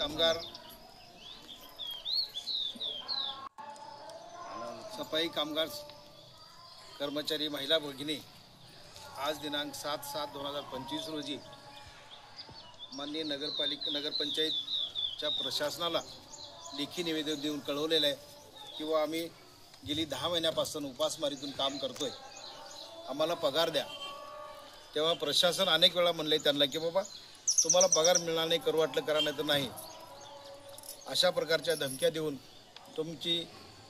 कामगार सफाई कामगार कर्मचारी महिला भगिनी आज दिनांक 7/7/2025 रोजी माननीय नगरपंचायतच्या प्रशासनाला लेखी निवेदन देऊन कळवलेलं आहे किंवा आम्ही गेली 10 महिन्यापासून उपासमारीतून काम करतोय, आम्हाला पगार द्या। तेव्हा प्रशासन अनेक वेळा म्हणले त्यांना की बाबा तुम्हाला पगार मिळणार नाही, करू वाटलं करा नाही तर नाही, अशा प्रकारच्या धमक्या देऊन तुमची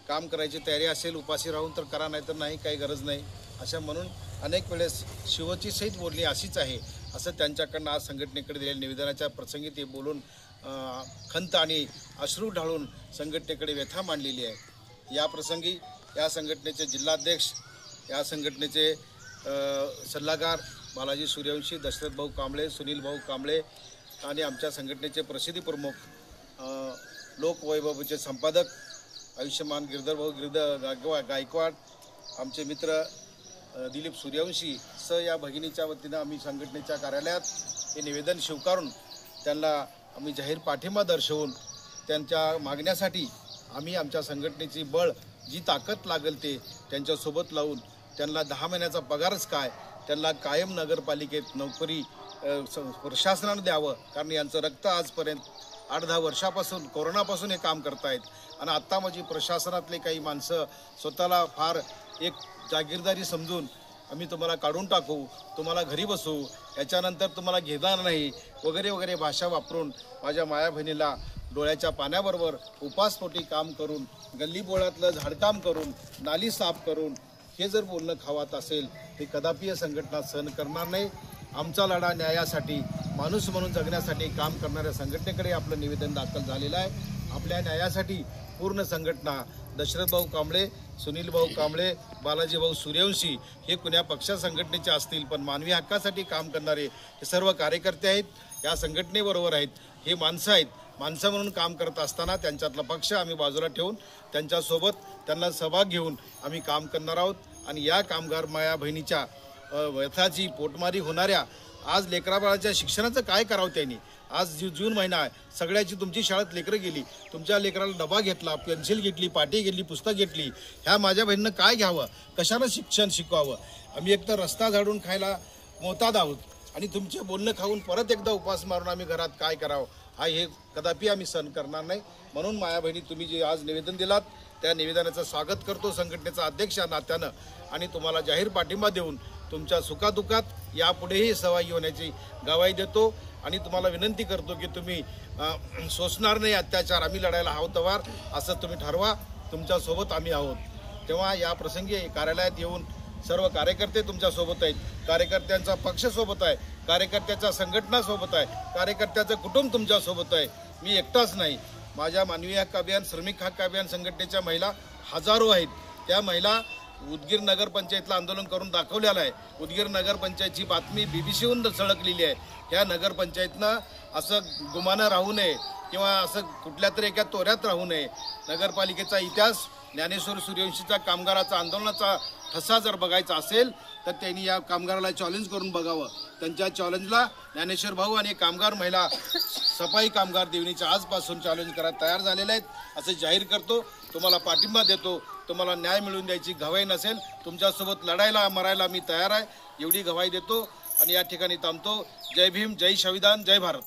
काम करायची तयारी असेल उपाशी राहून तर करा, नाही तर नाही, काही गरज नाही अशा म्हणून अनेक वेळेस शिवची सहित बोलणी अशीच आहे असं त्यांच्याकडनं आज संघटनेकडे दिलेल्या निवेदनाच्या प्रसंगी ते बोलून खंत आणि अश्रू ढाळून संघटनेकडे व्यथा मांडलेली आहे। या प्रसंगी या संघटनेचे जिल्हाध्यक्ष, या संघटनेचे सल्लागार बालाजी सूर्यवंशी, दशरथ भाऊ कांबळे, सुनील भाऊ कांबळे आणि आमच्या संघटनेचे प्रसिद्धी प्रमुख लोकवैभवचे संपादक आयुष्यमान गिरधर भाऊ गायकवाड, आमचे मित्र दिलीप सूर्यवंशी सह या भगिनीच्या वतीनं आम्ही संघटनेच्या कार्यालयात हे निवेदन स्वीकारून त्यांना आम्ही जाहीर पाठिंबा दर्शवून त्यांच्या मागण्यासाठी आम्ही आमच्या संघटनेची बळ जी ताकद लागेल ते त्यांच्यासोबत लावून त्यांना 10 महिन्याचा पगारच काय, त्यांना कायम नगरपालिकेत नोकरी प्रशासनानं द्यावं, कारण यांचं रक्त आजपर्यंत 8-10 वर्षापासून कोरोनापासून हे काम करतायत आणि आत्ता माझी प्रशासनातले काही माणसं स्वतःला फार एक जागीरदारी समजून आम्ही तुम्हाला काढून टाकू, तुम्हाला घरी बसवू, याच्यानंतर तुम्हाला घेणार नाही वगैरे वगैरे भाषा वापरून माझ्या माया बहिणीला डोळ्याच्या पाण्याबरोबर उपासपोटी काम करून, गल्लीबोळातलं झाडकाम करून, नाली साफ करून हे जर बोलणं खावात असेल ते कदापि संघटना सहन करणार नाही। आमचा लढा न्यायासाठी, माणूस म्हणून जगण्यासाठी काम करणाऱ्या संघटनेकडे आपलं निवेदन दाखल झालेलं आहे। आपल्या न्यायासाठी पूर्ण संघटना दशरथ भाऊ कांबळे, सुनील भाऊ कांबळे, बालाजी भाऊ सूर्यवंशी हे कुण्या पक्षा संघटनेचे असतील पण मानवी हक्कासाठी काम करणारे हे सर्व कार्यकर्ते आहेत, या संघटनेबरोबर आहेत, हे माणसं आहेत। माणसं म्हणून काम करत असताना त्यांच्यातला पक्ष आम्ही बाजूला ठेवून त्यांच्यासोबत त्यांना सहभाग घेऊन आम्ही काम करणार आहोत आणि या कामगार माया बहिणीच्या व्यथाची पोटमारी होणाऱ्या आज लेकराबाळाच्या शिक्षणाचं काय करावं त्यांनी। आज जून महिना आहे, सगळ्याची तुमची शाळेत लेकरं गेली, तुमच्या लेकराला डबा घेतला, पेन्सिल घेतली, पाटी घेतली, पुस्तक घेतली, ह्या माझ्या बहिणीनं काय घ्यावं, कशानं शिक्षण शिकवावं। आम्ही एकतर रस्ता झाडून खायला मोताद आहोत आणि तुमचे बोलणं खाऊन परत एकदा उपास मारून आम्ही घरात काय करावं हे कदापि आम्ही सहन करणार नाही। म्हणून माया बहिणी तुम्ही जे आज निवेदन दिलात त्या निवेदनाचं स्वागत करतो संघटनेचा अध्यक्ष या नात्यानं आणि तुम्हाला जाहीर पाठिंबा देऊन तुमच्या सुखादुखात यापुढेही सहभागी होण्याची ग्वाही देतो आणि तुम्हाला विनंती करतो की तुम्ही सोसणार नाही अत्याचार, आम्ही लढायला आहोतवार असं तुम्ही ठरवा, तुमच्यासोबत आम्ही आहोत। तेव्हा या प्रसंगी कार्यालयात येऊन सर्व कार्यकर्ते तुमच्यासोबत आहेत, कार्यकर्त्यांचा पक्ष सोबत आहे, कार्यकर्त्याच्या संघटना सोबत आहे, कार्यकर्त्याचं कुटुंब तुमच्यासोबत आहे। मी एकटाच नाही, माझ्या मानवी हक्क अभियान, श्रमिक हक्क अभियान संघटनेच्या महिला हजारो आहेत। त्या महिला उदगीर नगरपंचायतला आंदोलन करून दाखवलेलं आहे। उदगीर नगरपंचायतची बातमी BBCहून सळकलेली आहे। ह्या नगरपंचायतनं असं गुमानं राहू नये किंवा असं कुठल्या तरी एका तोऱ्यात राहू नये। नगरपालिकेचा इतिहास, ज्ञानेश्वर सूर्यवंशीच्या कामगाराचा आंदोलनाचा ठसा जर बघायचा असेल तर त्यांनी या कामगाराला चॅलेंज करून बघावं। त्यांच्या चॅलेंजला ज्ञानेश्वर भाऊ आणि कामगार महिला सफाई कामगार देवणीच्या आजपासून चॅलेंज करायला तयार झालेले आहेत असं जाहीर करतो। तुम्हाला पाठिंबा देतो, तुम्हाला न्याय मिळवून द्यायची गवाही नसेल, तुमच्यासोबत लढायला मरायला मी तयार आहे एवढी गवाही देतो आणि या ठिकाणी थांबतो। जय भीम, जय संविधान, जय भारत।